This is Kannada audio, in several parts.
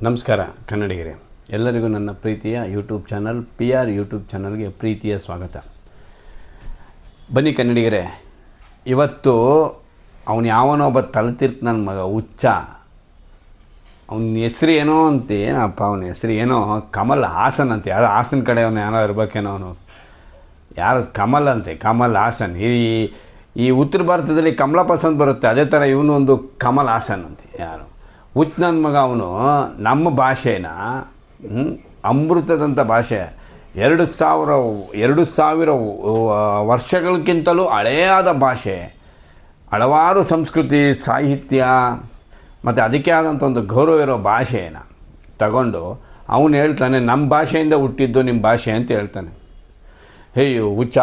ನಮಸ್ಕಾರ ಕನ್ನಡಿಗರೇ, ಎಲ್ಲರಿಗೂ ನನ್ನ ಪ್ರೀತಿಯ ಯೂಟ್ಯೂಬ್ ಚಾನಲ್ PR ಯೂಟ್ಯೂಬ್ ಚಾನಲ್ಗೆ ಪ್ರೀತಿಯ ಸ್ವಾಗತ. ಬನ್ನಿ ಕನ್ನಡಿಗರೇ, ಇವತ್ತು ಅವನು ಯಾವನೋ ಒಬ್ಬ ತಲೆತಿರ್ತ ನನ್ನ ಮಗ ಹುಚ್ಚ. ಅವನ ಹೆಸ್ರು ಏನೋ ಅಂತ, ಏನಪ್ಪ ಅವನ ಹೆಸ್ರು ಏನೋ ಕಮಲ್ ಹಾಸನ್ ಅಂತೆ. ಯಾರೋ ಹಾಸನ ಕಡೆ ಅವನು ಯಾರೋ ಇರಬೇಕೇನೋ. ಅವನು ಯಾರು ಕಮಲ್ ಅಂತೆ, ಕಮಲ್ ಹಾಸನ್. ಈ ಉತ್ತರ ಭಾರತದಲ್ಲಿ ಕಮಲ ಪಸಂದ್ ಬರುತ್ತೆ, ಅದೇ ಥರ ಇವನು ಒಂದು ಕಮಲ್ ಹಾಸನ್ ಅಂತೆ. ಯಾರು ಹುಚ್ಚ ನನ್ನ ಮಗ ಅವನು. ನಮ್ಮ ಭಾಷೆನ ಅಮೃತದಂಥ ಭಾಷೆ, 2000 ವರ್ಷಗಳಕ್ಕಿಂತಲೂ ಹಳೆಯಾದ ಭಾಷೆ, ಹಲವಾರು ಸಂಸ್ಕೃತಿ ಸಾಹಿತ್ಯ ಮತ್ತು ಅದಕ್ಕೆ ಆದಂಥ ಒಂದು ಗೌರವ ಇರೋ ಭಾಷೆಯನ್ನು ತಗೊಂಡು ಅವನು ಹೇಳ್ತಾನೆ ನಮ್ಮ ಭಾಷೆಯಿಂದ ಹುಟ್ಟಿದ್ದು ನಿಮ್ಮ ಭಾಷೆ ಅಂತ ಹೇಳ್ತಾನೆ. ಹೇಯ್ ಹುಚ್ಚ,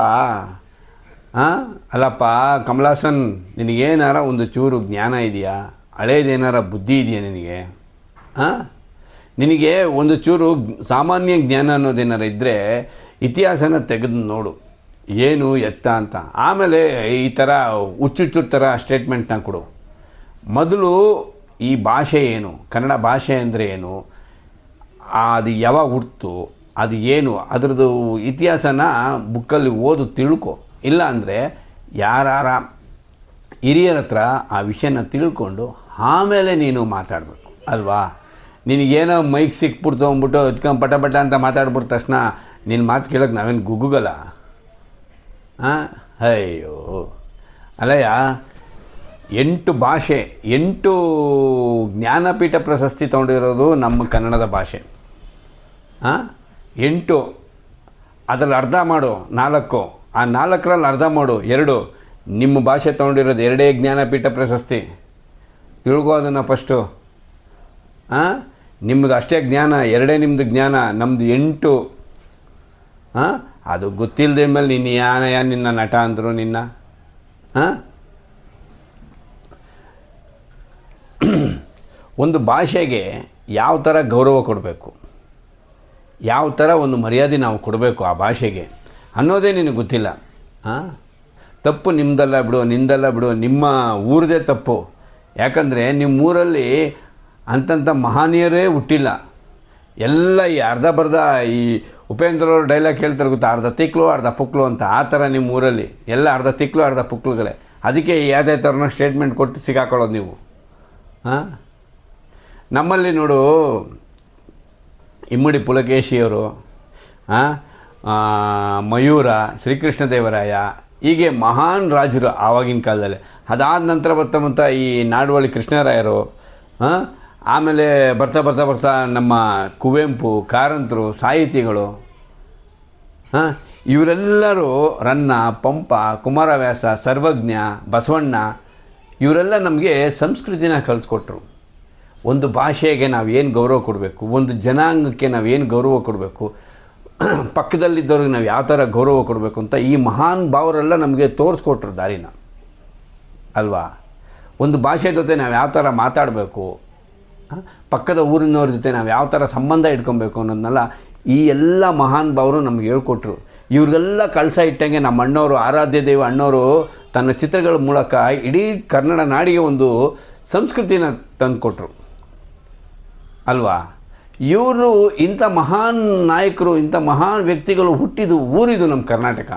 ಅಲ್ಲಪ್ಪ ಕಮಲಾಸನ್, ನಿನಗೇನಾರ ಒಂದು ಚೂರು ಜ್ಞಾನ ಇದೆಯಾ? ಹಳೇದೇನಾರ ಬುದ್ಧಿ ಇದೆಯಾ ನಿನಗೆ? ನಿನಗೆ ಒಂದು ಚೂರು ಸಾಮಾನ್ಯ ಜ್ಞಾನ ಅನ್ನೋದೇನಾರ ಇದ್ದರೆ ಇತಿಹಾಸನ ತೆಗೆದು ನೋಡು, ಏನು ಎತ್ತ ಅಂತ. ಆಮೇಲೆ ಈ ಥರ ಹುಚ್ಚುಚ್ಚು ಥರ ಸ್ಟೇಟ್ಮೆಂಟ್ನ ಕೊಡು. ಮೊದಲು ಈ ಭಾಷೆ ಏನು, ಕನ್ನಡ ಭಾಷೆ ಅಂದರೆ ಏನು, ಅದು ಯಾವಾಗ ಹುಟ್ಟಿತು, ಅದು ಏನು, ಅದರದ್ದು ಇತಿಹಾಸನ ಬುಕ್ಕಲ್ಲಿ ಓದು ತಿಳ್ಕೊ. ಇಲ್ಲ ಅಂದರೆ ಯಾರ ಹಿರಿಯರ ಹತ್ರ ಆ ವಿಷಯನ ತಿಳ್ಕೊಂಡು ಆಮೇಲೆ ನೀನು ಮಾತಾಡಬೇಕು ಅಲ್ವಾ. ನಿನಗೇನೋ ಮೈಕ್ ಸಿಕ್ಬಿಡ್ತು ಅಂದ್ಬಿಟ್ಟು ಎತ್ಕೊಂಡು ಪಟ ಅಂತ ಮಾತಾಡ್ಬಿಟ್ಟ ತಕ್ಷಣ ನಿನ್ನ ಮಾತು ಕೇಳೋಕ್ಕೆ ನಾವೇನು ಗುಗ್ಗುಗಲ್ಲ? ಅಯ್ಯೋ ಅಲ್ಲಯ್ಯ, 8 ಭಾಷೆ, 8 ಜ್ಞಾನಪೀಠ ಪ್ರಶಸ್ತಿ ತೊಗೊಂಡಿರೋದು ನಮ್ಮ ಕನ್ನಡದ ಭಾಷೆ. 8 ಅದರಲ್ಲಿ ಅರ್ಧ ಮಾಡು 4, ಆ 4ರಲ್ಲಿ ಅರ್ಧ ಮಾಡು 2. ನಿಮ್ಮ ಭಾಷೆ ತೊಗೊಂಡಿರೋದು 2 ಜ್ಞಾನಪೀಠ ಪ್ರಶಸ್ತಿ. ತಿಳ್ಕೋ ಅದನ್ನು ಫಸ್ಟು. ನಿಮ್ಮದು ಅಷ್ಟೇ ಜ್ಞಾನ, 2 ನಿಮ್ಮದು ಜ್ಞಾನ, ನಮ್ಮದು 8. ಅದು ಗೊತ್ತಿಲ್ಲದೆ ಮೇಲೆ ನಿನ್ನ ನಿನ್ನ ನಟ ಅಂದರು ನಿನ್ನ. ಒಂದು ಭಾಷೆಗೆ ಯಾವ ಥರ ಗೌರವ ಕೊಡಬೇಕು, ಯಾವ ಥರ ಒಂದು ಮರ್ಯಾದೆ ನಾವು ಕೊಡಬೇಕು ಆ ಭಾಷೆಗೆ ಅನ್ನೋದೇ ನಿನಗೆ ಗೊತ್ತಿಲ್ಲ. ತಪ್ಪು ನಿಮ್ಮದಲ್ಲ ಬಿಡು, ನಿಂದಲ್ಲ ಬಿಡು, ನಿಮ್ಮ ಊರದೇ ತಪ್ಪು. ಯಾಕಂದರೆ ನಿಮ್ಮೂರಲ್ಲಿ ಅಂಥಂಥ ಮಹನೀಯರೇ ಹುಟ್ಟಿಲ್ಲ. ಎಲ್ಲ ಈ ಅರ್ಧ ಬರ್ಧ ಈ ಉಪೇಂದ್ರವ್ರ ಡೈಲಾಗ್ ಹೇಳ್ತಾರೆ ಗೊತ್ತಾ, ಅರ್ಧ ತಿಕ್ಲು ಅರ್ಧ ಪುಕ್ಲು ಅಂತ. ಆ ಥರ ನಿಮ್ಮ ಊರಲ್ಲಿ ಎಲ್ಲ ಅರ್ಧ ತಿಕ್ಲು ಅರ್ಧ ಪುಕ್ಲುಗಳೇ. ಅದಕ್ಕೆ ಯಾವುದೇ ಥರನ ಸ್ಟೇಟ್ಮೆಂಟ್ ಕೊಟ್ಟು ಸಿಗಾಕೊಳ್ಳೋದು ನೀವು. ನಮ್ಮಲ್ಲಿ ನೋಡು, ಇಮ್ಮಡಿ ಪುಲಕೇಶಿಯವರು, ಮಯೂರ, ಶ್ರೀಕೃಷ್ಣ ದೇವರಾಯ, ಹೀಗೆ ಮಹಾನ್ ರಾಜರು ಆವಾಗಿನ ಕಾಲದಲ್ಲಿ. ಅದಾದ ನಂತರ ಬರ್ತಾ ಈ ನಾಡವಳ್ಳಿ ಕೃಷ್ಣರಾಯರು, ಆಮೇಲೆ ಬರ್ತಾ ನಮ್ಮ ಕುವೆಂಪು, ಕಾರಂತರು, ಸಾಹಿತಿಗಳು, ಇವರೆಲ್ಲರೂ ರನ್ನ, ಪಂಪ, ಕುಮಾರವ್ಯಾಸ, ಸರ್ವಜ್ಞ, ಬಸವಣ್ಣ, ಇವರೆಲ್ಲ ನಮಗೆ ಸಂಸ್ಕೃತಿನ ಕಲಿಸ್ಕೊಟ್ರು. ಒಂದು ಭಾಷೆಗೆ ನಾವು ಏನು ಗೌರವ ಕೊಡಬೇಕು, ಒಂದು ಜನಾಂಗಕ್ಕೆ ನಾವು ಏನು ಗೌರವ ಕೊಡಬೇಕು, ಪಕ್ಕದಲ್ಲಿದ್ದವ್ರಿಗೆ ನಾವು ಯಾವ ಥರ ಗೌರವ ಕೊಡಬೇಕು ಅಂತ ಈ ಮಹಾನ್ ಭಾವರೆಲ್ಲ ನಮಗೆ ತೋರಿಸ್ಕೊಟ್ರು ದಾರಿನ ಅಲ್ವಾ. ಒಂದು ಭಾಷೆ ಜೊತೆ ನಾವು ಯಾವ ಥರ ಮಾತಾಡಬೇಕು, ಪಕ್ಕದ ಊರಿನವ್ರ ಜೊತೆ ನಾವು ಯಾವ ಥರ ಸಂಬಂಧ ಇಟ್ಕೊಬೇಕು ಅನ್ನೋದನ್ನೆಲ್ಲ ಈ ಎಲ್ಲ ಮಹಾನ್ ಭಾವರು ನಮ್ಗೆ ಹೇಳ್ಕೊಟ್ರು. ಇವ್ರಿಗೆಲ್ಲ ಕಳಸ ಇಟ್ಟಂಗೆ ನಮ್ಮ ಅಣ್ಣವರು, ಆರಾಧ್ಯ ದೇವ ಅಣ್ಣವರು ತನ್ನ ಚಿತ್ರಗಳ ಮೂಲಕ ಇಡೀ ಕನ್ನಡ ನಾಡಿಗೆ ಒಂದು ಸಂಸ್ಕೃತಿನ ತಂದುಕೊಟ್ರು ಅಲ್ವಾ. ಇವರು ಇಂಥ ಮಹಾನ್ ನಾಯಕರು, ಇಂಥ ಮಹಾನ್ ವ್ಯಕ್ತಿಗಳು ಹುಟ್ಟಿದ್ದು ಊರಿದು ನಮ್ಮ ಕರ್ನಾಟಕ.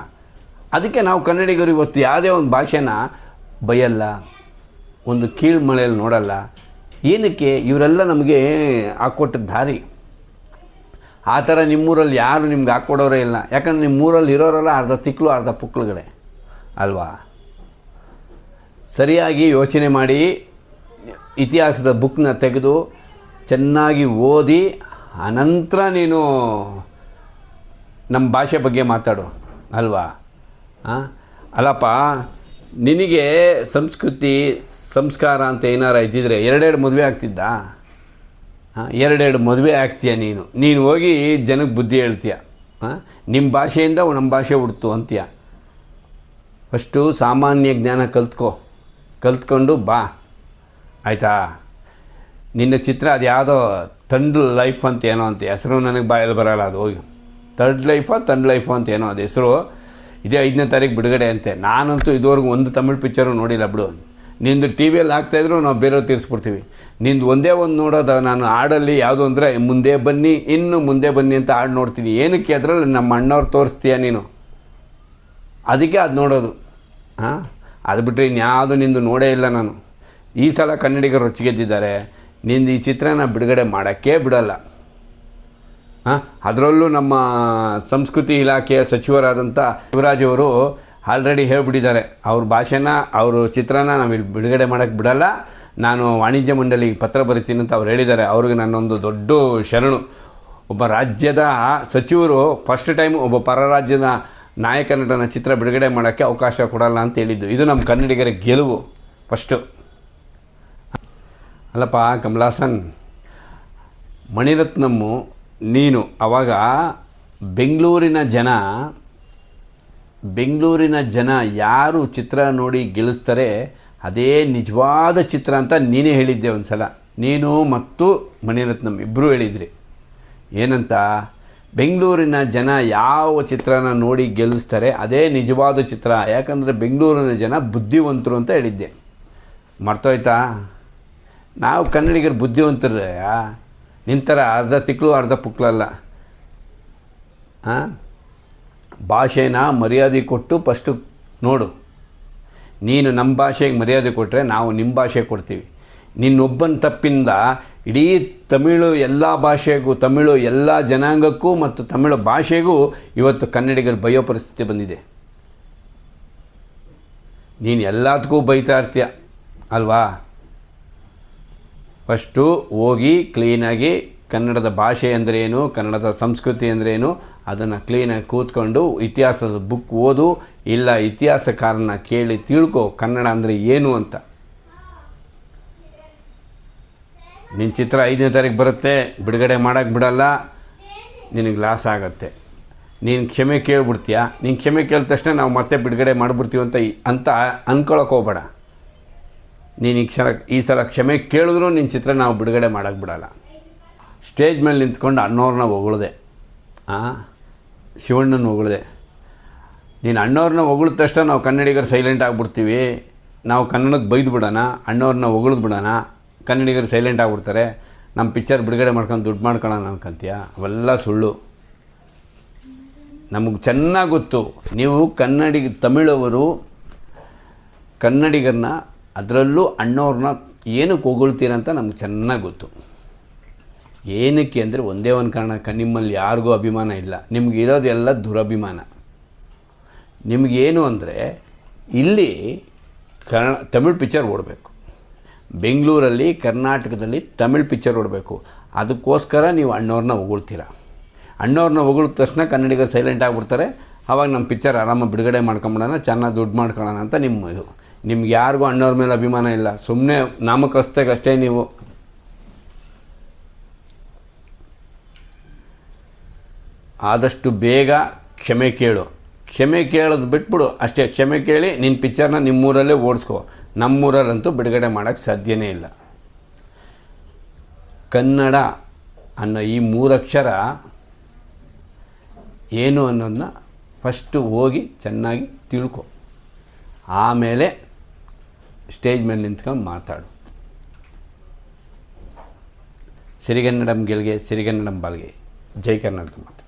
ಅದಕ್ಕೆ ನಾವು ಕನ್ನಡಿಗರು ಇವತ್ತು ಯಾವುದೇ ಒಂದು ಭಾಷೆನ ಬೈಯಲ್ಲ, ಒಂದು ಕೀಳ್ಮಳೆಯಲ್ಲಿ ನೋಡಲ್ಲ. ಏನಕ್ಕೆ? ಇವರೆಲ್ಲ ನಮಗೆ ಹಾಕ್ಕೊಟ್ಟಿದ್ದ ದಾರಿ. ಆ ಥರ ನಿಮ್ಮೂರಲ್ಲಿ ಯಾರು ನಿಮ್ಗೆ ಹಾಕ್ಕೊಡೋರೇ ಇಲ್ಲ. ಯಾಕಂದರೆ ನಿಮ್ಮೂರಲ್ಲಿ ಇರೋರೆಲ್ಲ ಅರ್ಧ ತಿಕ್ಲು ಅರ್ಧ ಪುಕ್ಳುಗಳೇ ಅಲ್ವಾ. ಸರಿಯಾಗಿ ಯೋಚನೆ ಮಾಡಿ ಇತಿಹಾಸದ ಬುಕ್ನ ತೆಗೆದು ಚೆನ್ನಾಗಿ ಓದಿ ಅನಂತರ ನೀನು ನಮ್ಮ ಭಾಷೆ ಬಗ್ಗೆ ಮಾತಾಡು ಅಲ್ವಾ. ಅಲ್ಲಪ್ಪ, ನಿನಗೆ ಸಂಸ್ಕೃತಿ ಸಂಸ್ಕಾರ ಅಂತ ಏನಾರ ಇದ್ದಿದ್ರೆ 2 ಮದುವೆ ಆಗ್ತಿದ್ದ? 2 ಮದುವೆ ಆಗ್ತೀಯ ನೀನು ಹೋಗಿ ಜನಕ್ಕೆ ಬುದ್ಧಿ ಹೇಳ್ತೀಯ. ನಿಮ್ಮ ಭಾಷೆಯಿಂದ ನಮ್ಮ ಭಾಷೆ ಹುಡ್ತು ಅಂತೀಯ. ಫಸ್ಟು ಸಾಮಾನ್ಯ ಜ್ಞಾನ ಕಲ್ತ್ಕೊಂಡು ಬಾ ಆಯಿತಾ. ನಿನ್ನ ಚಿತ್ರ ಅದು ಯಾವುದೋ ಥರ್ಡ್ ಲೈಫ್ ಅಂತ ಏನೋ ಅಂತ ಹೆಸರು, ನನಗೆ ಬಾಯಲ್ಲಿ ಬರೋಲ್ಲ ಅದು. ಹೋಗಿ ಥರ್ಡ್ ಲೈಫು ಅಂತ ಏನೋ ಅದು ಹೆಸರು. ಇದೇ 5ನೇ ತಾರೀಕು ಬಿಡುಗಡೆ ಅಂತೆ. ನಾನಂತೂ ಇದುವರೆಗೂ ಒಂದು ತಮಿಳ್ ಪಿಕ್ಚರು ನೋಡಿಲ್ಲ ಬಿಡು. ನಿಂದು ಟಿ ವಿಯಲ್ಲಿ ಹಾಕ್ತಾಯಿದ್ರು ನಾವು ಬೇರೆಯವ್ರು ತೀರಿಸ್ಬಿಡ್ತೀವಿ. ನಿಂದು ಒಂದೇ ಒಂದು ನೋಡೋದು ನಾನು ಹಾಡಲ್ಲಿ ಯಾವುದು ಅಂದರೆ ಮುಂದೆ ಬನ್ನಿ ಇನ್ನು ಮುಂದೆ ಬನ್ನಿ ಅಂತ ಹಾಡು ನೋಡ್ತೀನಿ. ಏನಕ್ಕೆ ಅದರಲ್ಲಿ ನಮ್ಮ ಅಣ್ಣವ್ರು ತೋರಿಸ್ತೀಯ ನೀನು, ಅದಕ್ಕೆ ಅದು ನೋಡೋದು. ಹಾಂ, ಅದು ಬಿಟ್ಟರೆ ಇನ್ಯಾವುದು ನಿಂದು ನೋಡೇ ಇಲ್ಲ ನಾನು. ಈ ಸಲ ಕನ್ನಡಿಗರು ರೊಚ್ಚಿಗೆದ್ದಿದ್ದಾರೆ, ನಿಂದು ಈ ಚಿತ್ರನ ಬಿಡುಗಡೆ ಮಾಡೋಕ್ಕೆ ಬಿಡೋಲ್ಲ. ಹಾಂ, ಅದರಲ್ಲೂ ನಮ್ಮ ಸಂಸ್ಕೃತಿ ಇಲಾಖೆಯ ಸಚಿವರಾದಂಥ ಶಿವರಾಜ್ ಅವರು ಆಲ್ರೆಡಿ ಹೇಳ್ಬಿಟ್ಟಿದ್ದಾರೆ, ಅವ್ರ ಭಾಷೆನ ಅವ್ರ ಚಿತ್ರನ ನಾವು ಇಲ್ಲಿ ಬಿಡುಗಡೆ ಮಾಡೋಕ್ಕೆ ಬಿಡೋಲ್ಲ, ನಾನು ವಾಣಿಜ್ಯ ಮಂಡಳಿಗೆ ಪತ್ರ ಬರಿತೀನಿ ಅಂತ ಅವ್ರು ಹೇಳಿದ್ದಾರೆ. ಅವ್ರಿಗೆ ನನ್ನೊಂದು ದೊಡ್ಡ ಶರಣು. ಒಬ್ಬ ರಾಜ್ಯದ ಸಚಿವರು ಫಸ್ಟ್ ಟೈಮ್ ಒಬ್ಬ ಪರ ರಾಜ್ಯದ ನಾಯಕ ನಟನ ಚಿತ್ರ ಬಿಡುಗಡೆ ಮಾಡೋಕ್ಕೆ ಅವಕಾಶ ಕೊಡಲ್ಲ ಅಂತ ಹೇಳಿದ್ದು. ಇದು ನಮ್ಮ ಕನ್ನಡಿಗರ ಗೆಲುವು ಫಸ್ಟು. ಅಲ್ಲಪ್ಪ ಕಮಲಾಸನ್, ಮಣಿರತ್ನಮ್ಮು ನೀನು ಆವಾಗ ಬೆಂಗಳೂರಿನ ಜನ ಯಾರು ಚಿತ್ರ ನೋಡಿ ಗೆಲ್ಲಿಸ್ತಾರೆ ಅದೇ ನಿಜವಾದ ಚಿತ್ರ ಅಂತ ನೀನೇ ಹೇಳಿದ್ದೆ ಒಂದು ಸಲ. ನೀನು ಮತ್ತು ಮಣಿರತ್ನಮ್ ಇಬ್ಬರೂ ಹೇಳಿದ್ರಿ. ಏನಂತ? ಬೆಂಗಳೂರಿನ ಜನ ಯಾವ ಚಿತ್ರನ ನೋಡಿ ಗೆಲ್ಲಿಸ್ತಾರೆ ಅದೇ ನಿಜವಾದ ಚಿತ್ರ, ಯಾಕಂದರೆ ಬೆಂಗಳೂರಿನ ಜನ ಬುದ್ಧಿವಂತರು ಅಂತ ಹೇಳಿದ್ದೆ. ಮರ್ತೋಯ್ತಾ? ನಾವು ಕನ್ನಡಿಗರು ಬುದ್ಧಿವಂತರೇ, ನಿಂತರ ಅರ್ಧ ತಿಕ್ಳು ಅರ್ಧ ಪುಕ್ಲಲ್ಲ. ಭಾಷೆನ ಮರ್ಯಾದೆ ಕೊಟ್ಟು ಫಸ್ಟು ನೋಡು. ನೀನು ನಮ್ಮ ಭಾಷೆಗೆ ಮರ್ಯಾದೆ ಕೊಟ್ಟರೆ ನಾವು ನಿಮ್ಮ ಭಾಷೆಗೆ ಕೊಡ್ತೀವಿ. ನಿನ್ನೊಬ್ಬನ ತಪ್ಪಿಂದ ಇಡೀ ತಮಿಳು ಎಲ್ಲ ಭಾಷೆಗೂ, ತಮಿಳು ಎಲ್ಲ ಜನಾಂಗಕ್ಕೂ ಮತ್ತು ತಮಿಳು ಭಾಷೆಗೂ ಇವತ್ತು ಕನ್ನಡಿಗರು ಬೈಯೋ ಪರಿಸ್ಥಿತಿ ಬಂದಿದೆ. ನೀನು ಎಲ್ಲದಕ್ಕೂ ಬೈತಾ ಇರ್ತೀಯ ಅಲ್ವಾ? ಫಸ್ಟು ಹೋಗಿ ಕ್ಲೀನಾಗಿ ಕನ್ನಡದ ಭಾಷೆ ಅಂದ್ರೇನು, ಕನ್ನಡದ ಸಂಸ್ಕೃತಿ ಅಂದ್ರೇನು ಅದನ್ನು ಕ್ಲೀನಾಗಿ ಕೂತ್ಕೊಂಡು ಇತಿಹಾಸದ ಬುಕ್ ಓದು, ಇಲ್ಲ ಇತಿಹಾಸಕಾರನ ಕೇಳಿ ತಿಳ್ಕೊ ಕನ್ನಡ ಅಂದರೆ ಏನು ಅಂತ. ನಿನ್ನ ಚಿತ್ರ 5ನೇ ತಾರೀಕು ಬರುತ್ತೆ, ಬಿಡುಗಡೆ ಮಾಡೋಕ್ಕೆ ಬಿಡಲ್ಲ, ನಿನಗೆ ಲಾಸ್ ಆಗುತ್ತೆ. ನೀನು ಕ್ಷಮೆ ಕೇಳ್ಬಿಡ್ತೀಯ. ನೀನು ಕ್ಷಮೆ ಕೇಳಿದ ತಕ್ಷಣ ನಾವು ಮತ್ತೆ ಬಿಡುಗಡೆ ಮಾಡಿಬಿಡ್ತೀವಿ ಅಂತ ಅಂದ್ಕೊಳಕ್ಕೆ ಹೋಗ್ಬೇಡ. ನೀನು ಈ ಸಲ ಕ್ಷಮೆ ಕೇಳಿದ್ರು ನಿನ್ನ ಚಿತ್ರ ನಾವು ಬಿಡುಗಡೆ ಮಾಡೋಕ್ಕೆ ಬಿಡಲ್ಲ. ಸ್ಟೇಜ್ ಮೇಲೆ ನಿಂತ್ಕೊಂಡು ಅಣ್ಣವ್ರನ್ನ ಹೊಗಳಿದೆ, ಶಿವಣ್ಣನ ಹೊಗಳಿದೆ. ನೀನು ಅಣ್ಣವ್ರನ್ನ ಹೊಗಳಿದ ತಕ್ಷಣ ನಾವು ಕನ್ನಡಿಗರು ಸೈಲೆಂಟ್ ಆಗಿಬಿಡ್ತೀವಿ, ನಾವು ಕನ್ನಡಕ್ಕೆ ಬೈದು ಬಿಡೋಣ, ಅಣ್ಣವ್ರನ್ನ ಹೊಗಳಿದ್ ಬಿಡೋಣ, ಕನ್ನಡಿಗರು ಸೈಲೆಂಟ್ ಆಗಿಬಿಡ್ತಾರೆ, ನಮ್ಮ ಪಿಕ್ಚರ್ ಬಿಡುಗಡೆ ಮಾಡ್ಕೊಂಡು ದುಡ್ಡು ಮಾಡ್ಕೊಳ್ಳೋಣ ಅನ್ಕೊಂತೀಯ? ಅವೆಲ್ಲ ಸುಳ್ಳು. ನಮಗೆ ಚೆನ್ನಾಗಿ ಗೊತ್ತು ನೀವು ತಮಿಳವರು ಕನ್ನಡಿಗರನ್ನ, ಅದರಲ್ಲೂ ಅಣ್ಣವ್ರನ್ನ ಏನಕ್ಕೆ ಹೊಗಳ್ತೀರಂತ ನಮ್ಗೆ ಚೆನ್ನಾಗಿ ಗೊತ್ತು. ಏನಕ್ಕೆ ಅಂದರೆ ಒಂದೇ ಒಂದು ಕಾರಣಕ್ಕೆ, ನಿಮ್ಮಲ್ಲಿ ಯಾರಿಗೂ ಅಭಿಮಾನ ಇಲ್ಲ, ನಿಮ್ಗೆ ಇರೋದೆಲ್ಲ ದುರಭಿಮಾನ. ನಿಮಗೇನು ಅಂದರೆ ಇಲ್ಲಿ ತಮಿಳ್ ಪಿಕ್ಚರ್ ಓಡಬೇಕು, ಬೆಂಗಳೂರಲ್ಲಿ ಕರ್ನಾಟಕದಲ್ಲಿ ತಮಿಳ್ ಪಿಕ್ಚರ್ ಓಡಬೇಕು. ಅದಕ್ಕೋಸ್ಕರ ನೀವು ಅಣ್ಣವ್ರನ್ನ ಹೊಗಳ್ತೀರ. ಅಣ್ಣವ್ರನ್ನ ಹೊಗಳಿದ ತಕ್ಷಣ ಕನ್ನಡಿಗರು ಸೈಲೆಂಟ್ ಆಗಿಬಿಡ್ತಾರೆ. ಆವಾಗ ನಮ್ಮ ಪಿಕ್ಚರ್ ಆರಾಮಾಗಿ ಬಿಡುಗಡೆ ಮಾಡ್ಕೊಂಬಿಡೋಣ, ಚೆನ್ನಾಗಿ ದುಡ್ಡು ಮಾಡ್ಕೊಳ್ಳೋಣ ಅಂತ ನಿಮ್ಮ ಇದು. ನಿಮ್ಗೆ ಯಾರಿಗೂ ಅಣ್ಣವ್ರ ಮೇಲೆ ಅಭಿಮಾನ ಇಲ್ಲ, ಸುಮ್ಮನೆ ನಾಮಕಸ್ತಗಷ್ಟೇ ನೀವು. ಆದಷ್ಟು ಬೇಗ ಕ್ಷಮೆ ಕೇಳು. ಕ್ಷಮೆ ಕೇಳೋದು ಬಿಟ್ಬಿಡು ಅಷ್ಟೇ. ಕ್ಷಮೆ ಕೇಳಿ ನಿನ್ನ ಪಿಕ್ಚರ್ನ ನಿಮ್ಮೂರಲ್ಲೇ ಓಡಿಸ್ಕೊ. ನಮ್ಮೂರಲ್ಲಂತೂ ಬಿಡುಗಡೆ ಮಾಡೋಕ್ಕೆ ಸಾಧ್ಯನೇ ಇಲ್ಲ. ಕನ್ನಡ ಅನ್ನೋ ಈ 3 ಅಕ್ಷರ ಏನು ಅನ್ನೋದನ್ನ ಫಸ್ಟು ಹೋಗಿ ಚೆನ್ನಾಗಿ ತಿಳ್ಕೊ, ಆಮೇಲೆ ಸ್ಟೇಜ್ ಮೇಲೆ ನಿಂತ್ಕೊಂಡು ಮಾತಾಡು. ಸಿರಿಗನ್ನಡಂ ಗೆಲ್ಗೆ, ಸಿರಿಗನ್ನಡಂ ಬಾಲ್ಗೆ. ಜೈ ಕರ್ನಾಟಕ ಮಾತು.